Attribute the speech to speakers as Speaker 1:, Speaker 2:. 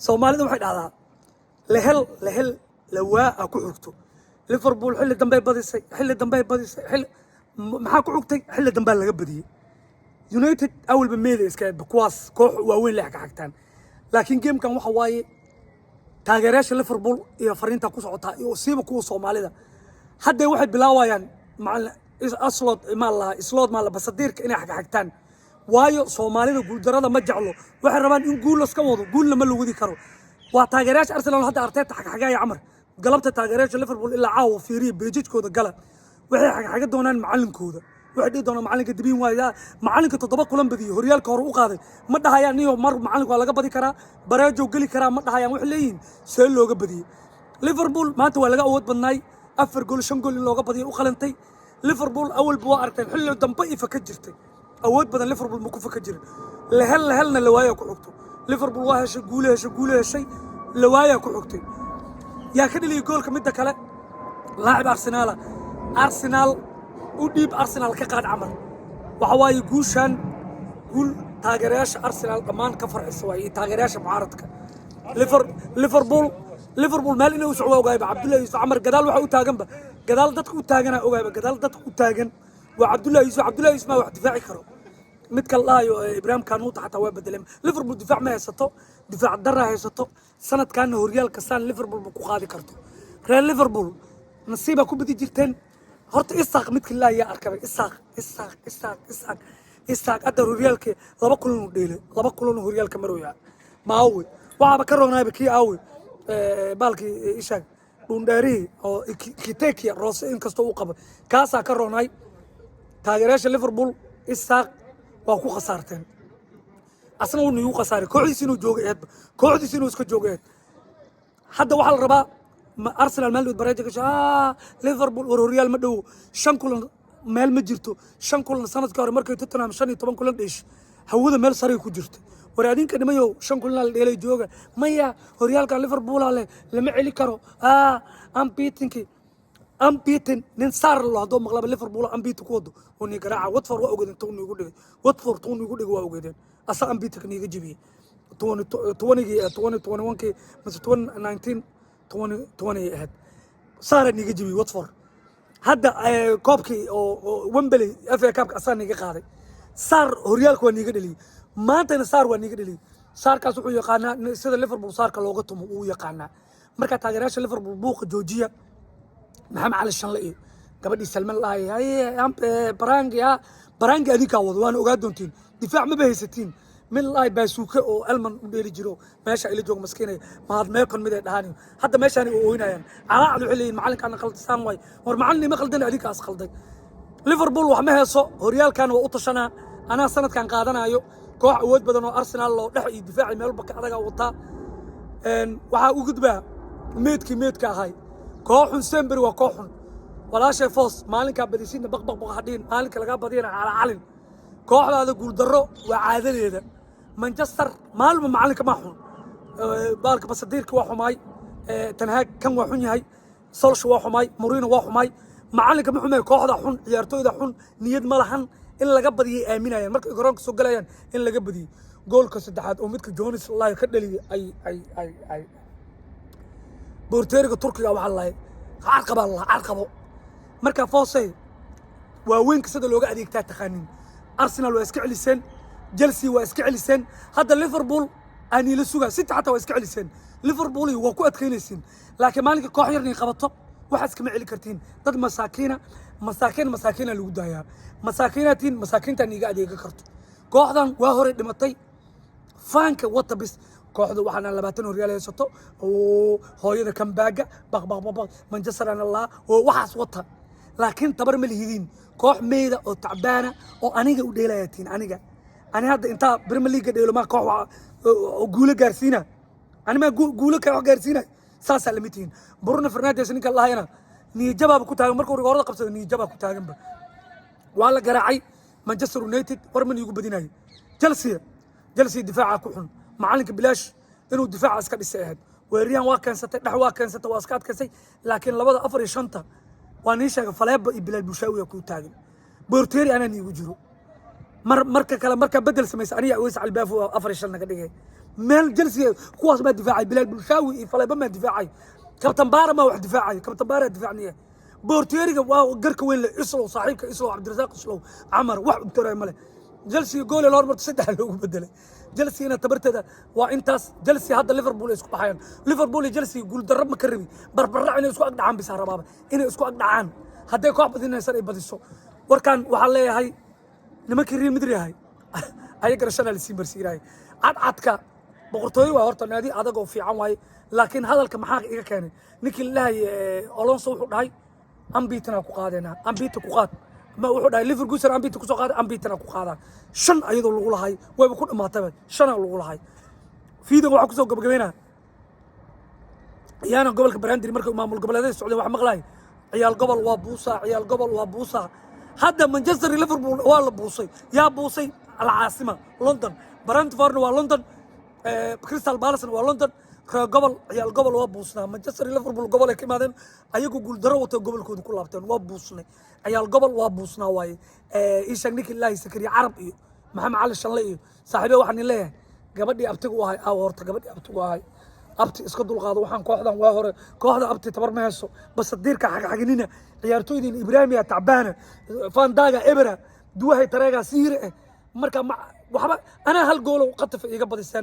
Speaker 1: soomaalida waxay dhahdaa lehel lawaa ku xigto liverpool xilli dambe badisay maxaa ku xigtay xilli dambe laga badiyay united awalba meeda iska kuwaas koox waaweyn leh ka xigtaan laakiin gamekan waxa waaye taageerayaasha liverpool iyo fariinta ku socota iyo siiba kuwa soomaalida hadda waxay bilaawayaan islod ma la basadiirka inay xigtaan waayo soomaalida guuldarada ma jeclo waxay rabaan in guul iska wado guulna ma la wadi karo waa taageerayaasha Arsenal hadda Arteta xagxagaya Amar galabta taageerayaasha Liverpool ilaa caawa fiiriye beejidkooda gala waxay xagxaga doonaan macallinkooda waxay dhigi doonaan macallinka dibin waaya macallinka 7 kulan badiyo horyaalka hore u qaaday ma dhahayaan niyo mar macallinku waa laga badi karaa bareejo gali karaa ma dhahayaan wax leeyihiin see looga badiyay Liverpool maanta waa laga awood badnay 4 gool 5 gool in looga badiyo u qalantay Liverpool awal buu aragtay xilli dambe ifa ka jirtay awood badan Liverpool ma ku faka jirin lehelna la waaya ku xigto Liverpool waa heshay guuleyshay la waaya ku xigtay yaa ka dhilay goolka mid kale laacib Arsenal u dhiib Arsenal ka qaad Amar waxa waaye guushan guul taageerayaasha Arsenal dhamaan ka farxisay way taageerayaasha mucaaradka Liverpool meel inuu soo ogaayba Abdullahi Yusuf Amar gadaal waxa u taaganba gadaal dadku u taagana ogaayba gadaal dadku u taagan waa Abdullahi Yusuf ma wax difaaci karo mid kale laayo Ibrahim Kanuut xataa waa bedeleen Liverpool difaac ma haysato difaac darra haysato sanadkan horyaalka san Liverpool ku qaadi karto reer Liverpool nasiiba ku bidi jirteen horta isaaq midkii la yaa arkay isaaq adar horyaalka 2 kulan u dheelay 2 kulan horyaalka marooya maawi waxa ka roonayba kii aawi balki ishaag dhundheeri oo kiteki roose in kasto uu qabo kaasa ka roonay taageerayaasha Liverpool isaaq waa ku khasaarteen asna uu niyu khasaaray kooxdiisa inuu joogay kooxdiisa inuu iska joogay hadda waxa la rabaa Arsenal meel bareejo ka Liverpool war horyal ma dhow 5 kulan meel ma jirto 5 kulan sanadka hore markay Tottenham 15 kulan dheesh hawada meel sare ku jirto war adinka dhimayo 5 kulan la dheelay jooga maya horyaalka Liverpool lama celi karo am beaten nin sar lo hado maqlaba Liverpool am beat ku wado oo ni garaaca Watford waa ogeedeen toon ugu dhigay Watford toon ugu dhigay waa ogeedeen asa am beat ka niga jibiyay 2021 mas 2019 20 ahayd saara niga jibiyay Watford hadda koobkii oo Wembley FA Cup asan niga qaaday sar horyaalka waa niga dhaliyay maanta sar waa niga dhaliyay sarkaas wuxuu yaqaanaa sida Liverpool sarka looga tumo uu yaqaanaa marka taageerayaasha Liverpool buuqa joojiya محمد علي الشنلئي gabadhii Salman lahay barangi adinka wado waan ogaa doontiin difaac ma bahaysatiin min lahay baasuuka oo Alman u dheeli jiro meesha ila joog maskiinay ma had meel kan mid ay dhahaan hadda meeshaan ay ooynayaan calaacdu xilliin macalinka aan qaldan way war macallin ma qaldan adinka as qalday Liverpool wax ma heeso horyaalkan waa u tashanaa ana sanadkan qaadanayo koox awood badan oo Arsenal loo dhex iyo difaaci meel baka adaga wata waxa u gudbaa meedka ahay kooxun Sember waa kooxun walaashay Foos maalinka badisiina baqbaq hadin maalinka laga badiyana calin kooxdaada guul darro waa caadadeeda Manchester maalmo maalinka ma xun baalka basadiirka waa xumay Ten Hag kan waa xun yahay Solskjaer waa xumay Mourinho waa xumay maalinka ma xumay kooxda xun ciyaartooyda xun niyad ma lahan in laga badiyay aaminayaan markay garoonka soo galayaan in laga badiyo goolka saddexaad oo midka Jonas Lai ka dhaliyay ay بورتيريغا تركيا waxa la carqabo marka Foosay waa weyn sida looga adeegtaa taqaanin Arsenal waa iska celiseen Chelsea waa iska celiseen hadda Liverpool ani la sugaa sita xataa waa iska celiseen Liverpool waa ku adkaynaysiin laakiin maalinka koox yar inay qabato waxa iska ma celi kartiin dad masaakiina lagu daayaa masaakiinta niga adeega karto kooxdan waa hore dhimatay faanka wata bis kooxdu waxana 20 horyaal haysato oo hooyada kambaaga baq Manchester Allah oo waxaas wata laakiin tabar ma lihidin koox meeda oo tacbaana oo aniga u dheelayatiin aniga hadda inta Premier League dheelo ma koox oo guulo gaarsiina ma guulo ka gaarsiina saasa lamitiin Bruno Fernandes ninka Allah yana ni jawaab ku taagan markuu rigorada qabsado ni jawaab ku taagan ba waa la garaacay Manchester United war man igu badinay Chelsea difaaca ku xun macalinka bilaash inuu difaac iska dhisay ahayd weeriyaan waa keensatay waa iska adkaysay laakiin labada 4 iyo 5 waa nin sheegay Faleebo iyo Bilal Bushaawi ku taagan Borteeri ana niigu jiro marka kale marka bedel sameysay aniga Aweys Albaaf 4 iyo 5 naga dhigay مال جلسي كواس ما دفاعي بلال بلشاوي فلا ما دفاعي كابتن بارا ما واحد دفاعي كابتن بارا دفاعني بورتيريغا واو قرك وين اسلو صاحبك اسلو عبد الرزاق اسلو عمر واحد ترى مله جلسي يقول الهرمر سدح لو بدله جلسي انا تبرتدا وانتاس جلسي هذا ليفربول اسكو بحيان ليفربول جلسي يقول درب مكرمي بربرع انه اسكو اقدعان بس ربابه انه اسكو اقدعان هدي كوخ بدين سر بديسو warkan waxa leeyahay nimankii Real Madrid ahay ayaga Arsenal si barsiiray cadka boqortooyo waa horta naadi adag oo fiican waay laakiin hadalka maxaa iga keenay ninkii ilaahay Alonso wuxuu dhahay ambitana ku qaadena ambita ku qaad ma wuxuu dhahay Liverpool sar ambita ku soo qaad ambitana ku qaadaan shan ayadoo lagu lahay wayba ku dhamaatay shan lagu lahay fiido waxa ku soo gabagabeynaa yaana gobolka Brandiri markii maamul goboleedyada Soomaaliya wax maqlay ciyaal gobol waa buusa هذا مانشستر ليفربول ولا بوصي يا بوصي العاصمة لندن برنتفورد ولندن كريستال بالاس ولندن قبل عيال قبل وابوسنا مانشستر ليفربول قبل كمان أيقو قول دروته قبل كود كل لابتين وابوسنا عيال قبل وابوسنا واي إيش نيك الله يسكري عربي محمد علي الشلي صاحبي واحد ليه قبل أبتقوا هاي أورت قبل أبتقوا هاي abti iska dulqaado waxaan kooxdan waa hore kooxda abti tabar ma hayso bas diirka xaqinina ciyaartooydin Ibrahim ya tacbaana Van Dijk Ebra duwahay tareega siire marka waxba ana hal gool oo qataf iga badisaan